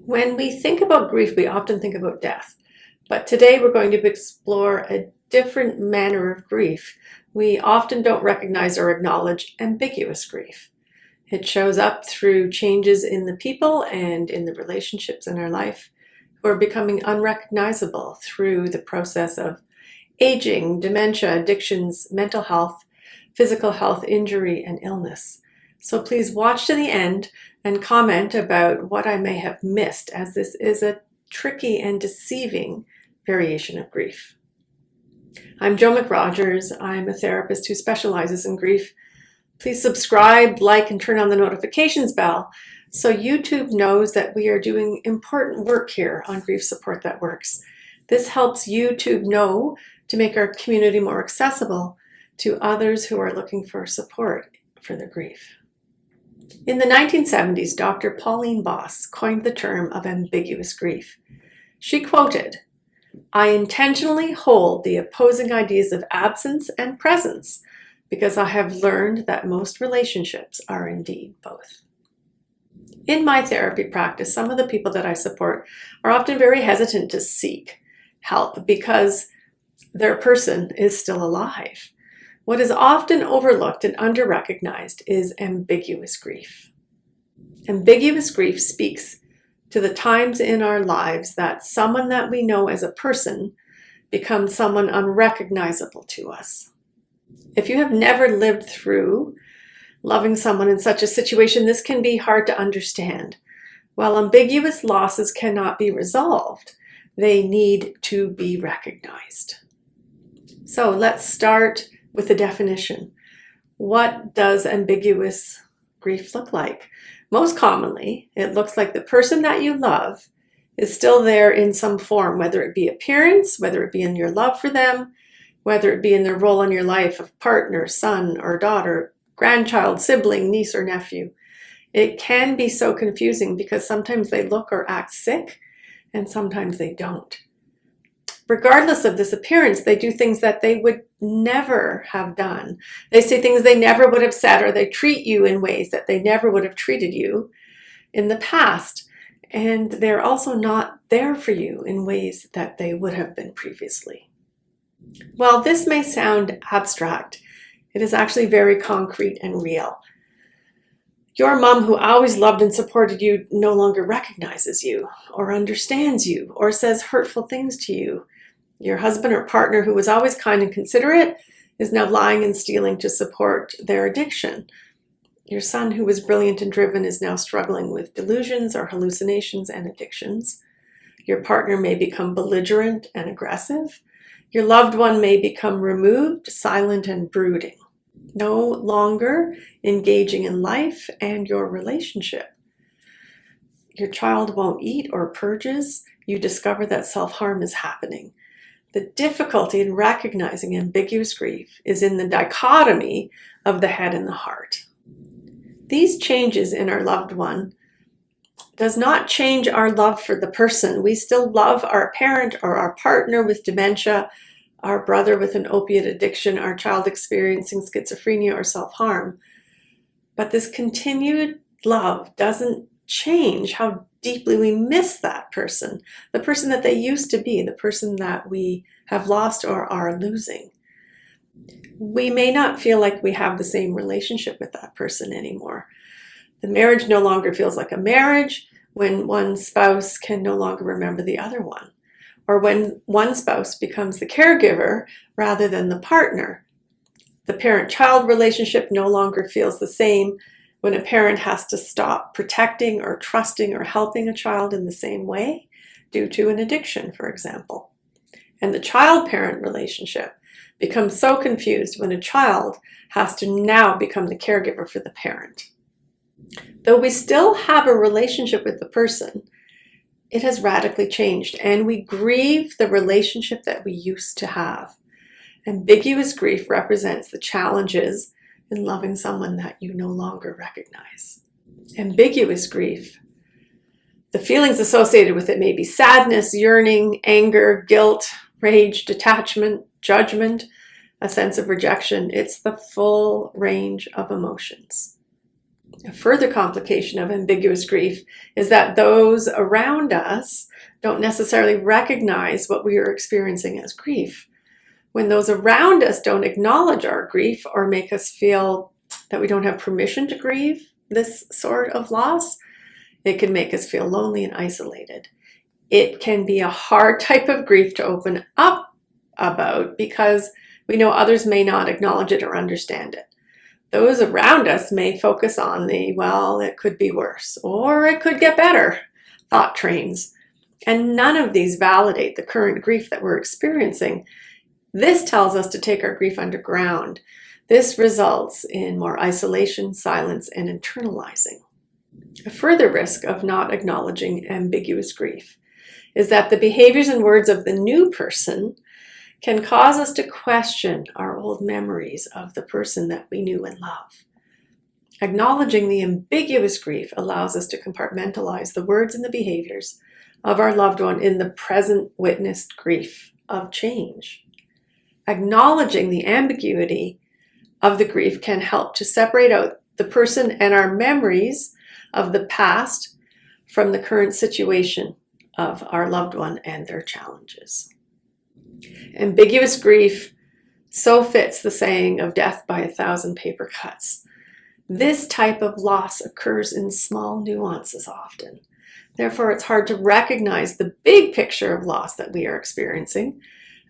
When we think about grief, we often think about death. But today we're going to explore a different manner of grief. We often don't recognize or acknowledge ambiguous grief. It shows up through changes in the people and in the relationships in our life who are becoming unrecognizable through the process of aging, dementia, addictions, mental health, physical health, injury, and illness. So please watch to the end and comment about what I may have missed, as this is a tricky and deceiving variation of grief. I'm Jo McRogers. I'm a therapist who specializes in grief. Please subscribe, like, and turn on the notifications bell so YouTube knows that we are doing important work here on Grief Support That Works. This helps YouTube know to make our community more accessible to others who are looking for support for their grief. In the 1970s, Dr. Pauline Boss coined the term of ambiguous grief. She quoted, "I intentionally hold the opposing ideas of absence and presence because I have learned that most relationships are indeed both." In my therapy practice, some of the people that I support are often very hesitant to seek help because their person is still alive. What is often overlooked and under-recognized is ambiguous grief. Ambiguous grief speaks to the times in our lives that someone that we know as a person becomes someone unrecognizable to us. If you have never lived through loving someone in such a situation, this can be hard to understand. While ambiguous losses cannot be resolved, they need to be recognized. So let's start with the definition. What does ambiguous grief look like? Most commonly, it looks like the person that you love is still there in some form, whether it be appearance, whether it be in your love for them, whether it be in their role in your life of partner, son or daughter, grandchild, sibling, niece or nephew. It can be so confusing because sometimes they look or act sick and sometimes they don't. Regardless of this appearance, they do things that they would never have done. They say things they never would have said, or they treat you in ways that they never would have treated you in the past. And they're also not there for you in ways that they would have been previously. While this may sound abstract, it is actually very concrete and real. Your mom, who always loved and supported you, no longer recognizes you or understands you or says hurtful things to you. Your husband or partner, who was always kind and considerate, is now lying and stealing to support their addiction. Your son, who was brilliant and driven, is now struggling with delusions or hallucinations and addictions. Your partner may become belligerent and aggressive. Your loved one may become removed, silent, and brooding, no longer engaging in life and your relationship. Your child won't eat or purges. You discover that self-harm is happening. The difficulty in recognizing ambiguous grief is in the dichotomy of the head and the heart. These changes in our loved one does not change our love for the person. We still love our parent or our partner with dementia, our brother with an opiate addiction, our child experiencing schizophrenia or self-harm. But this continued love doesn't change how deeply we miss that person, the person that they used to be, the person that we have lost or are losing. We may not feel like we have the same relationship with that person anymore. The marriage no longer feels like a marriage when one spouse can no longer remember the other one, or when one spouse becomes the caregiver rather than the partner. The parent-child relationship no longer feels the same when a parent has to stop protecting or trusting or helping a child in the same way due to an addiction, for example. And the child-parent relationship becomes so confused when a child has to now become the caregiver for the parent. Though we still have a relationship with the person, it has radically changed, and we grieve the relationship that we used to have. Ambiguous grief represents the challenges in loving someone that you no longer recognize. Ambiguous grief, the feelings associated with it may be sadness, yearning, anger, guilt, rage, detachment, judgment, a sense of rejection. It's the full range of emotions. A further complication of ambiguous grief is that those around us don't necessarily recognize what we are experiencing as grief. When those around us don't acknowledge our grief or make us feel that we don't have permission to grieve this sort of loss, it can make us feel lonely and isolated. It can be a hard type of grief to open up about because we know others may not acknowledge it or understand it. Those around us may focus on the, well, it could be worse, or it could get better thought trains. And none of these validate the current grief that we're experiencing. This tells us to take our grief underground. This results in more isolation, silence, and internalizing. A further risk of not acknowledging ambiguous grief is that the behaviors and words of the new person can cause us to question our old memories of the person that we knew and loved. Acknowledging the ambiguous grief allows us to compartmentalize the words and the behaviors of our loved one in the present witnessed grief of change. Acknowledging the ambiguity of the grief can help to separate out the person and our memories of the past from the current situation of our loved one and their challenges. Ambiguous grief so fits the saying of death by 1,000 paper cuts. This type of loss occurs in small nuances often. Therefore, it's hard to recognize the big picture of loss that we are experiencing,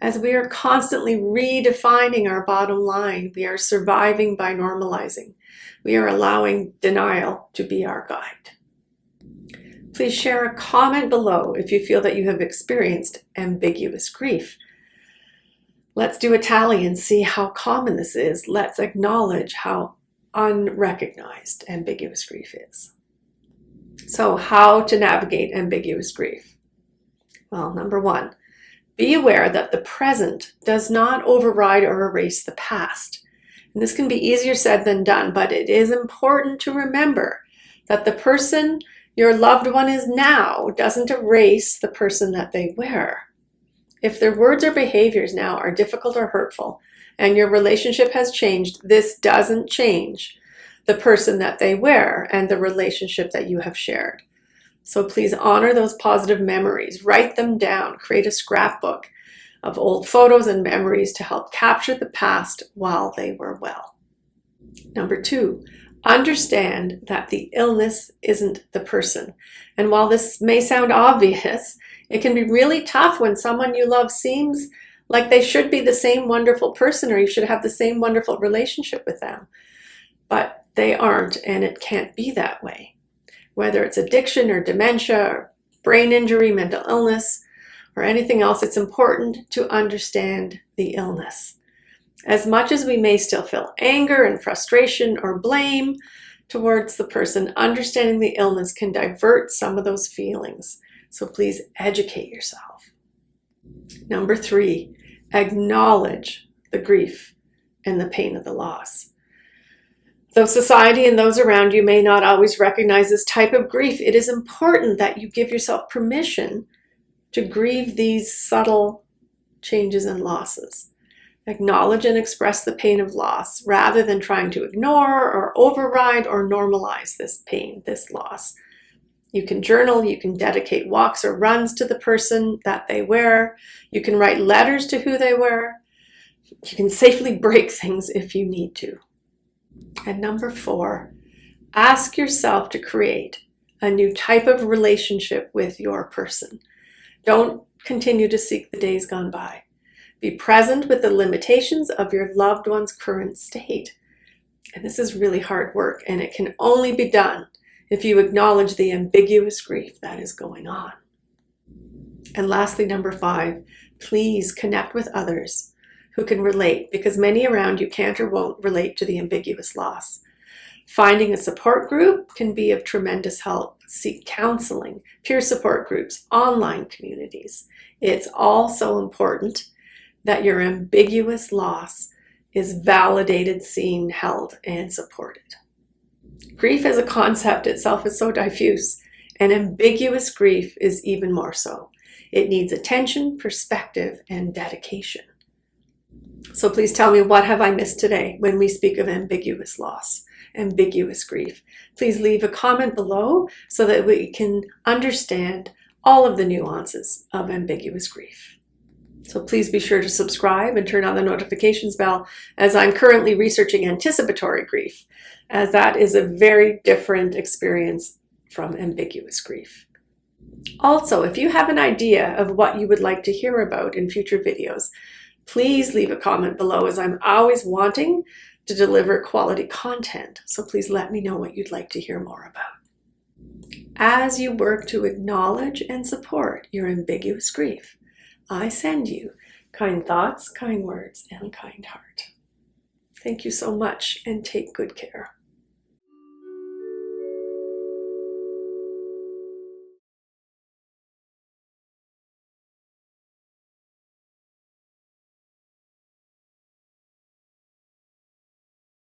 as we are constantly redefining our bottom line. We are surviving by normalizing. We are allowing denial to be our guide. Please share a comment below if you feel that you have experienced ambiguous grief. Let's do a tally and see how common this is. Let's acknowledge how unrecognized ambiguous grief is. So, how to navigate ambiguous grief? Well, number one, be aware that the present does not override or erase the past. And this can be easier said than done, but it is important to remember that the person your loved one is now doesn't erase the person that they were. If their words or behaviors now are difficult or hurtful, and your relationship has changed, this doesn't change the person that they were and the relationship that you have shared. So please honor those positive memories, write them down, create a scrapbook of old photos and memories to help capture the past while they were well. Number two, understand that the illness isn't the person. And while this may sound obvious, it can be really tough when someone you love seems like they should be the same wonderful person, or you should have the same wonderful relationship with them. But they aren't, and it can't be that way. Whether it's addiction or dementia or brain injury, mental illness, or anything else, it's important to understand the illness. As much as we may still feel anger and frustration or blame towards the person, understanding the illness can divert some of those feelings. So please educate yourself. Number three, acknowledge the grief and the pain of the loss. Though society and those around you may not always recognize this type of grief, it is important that you give yourself permission to grieve these subtle changes and losses. Acknowledge and express the pain of loss rather than trying to ignore or override or normalize this pain, this loss. You can journal, you can dedicate walks or runs to the person that they were, you can write letters to who they were, you can safely break things if you need to. And number four, ask yourself to create a new type of relationship with your person. Don't continue to seek the days gone by. Be present with the limitations of your loved one's current state. And this is really hard work, and it can only be done if you acknowledge the ambiguous grief that is going on. And lastly, number five, please connect with others who can relate, because many around you can't or won't relate to the ambiguous loss. Finding a support group can be of tremendous help. Seek counseling, peer support groups, online communities. It's all so important that your ambiguous loss is validated, seen, held, and supported. Grief as a concept itself is so diffuse, and ambiguous grief is even more so. It needs attention, perspective, and dedication. So please tell me, what have I missed today when we speak of ambiguous loss? ambiguous grief. Please leave a comment below so that we can understand all of the nuances of ambiguous grief. So please be sure to subscribe and turn on the notifications bell, as I'm currently researching anticipatory grief, as that is a very different experience from ambiguous grief. Also, if you have an idea of what you would like to hear about in future videos, please leave a comment below, as I'm always wanting to deliver quality content. So please let me know what you'd like to hear more about. As you work to acknowledge and support your ambiguous grief, I send you kind thoughts, kind words, and a kind heart. Thank you so much, and take good care.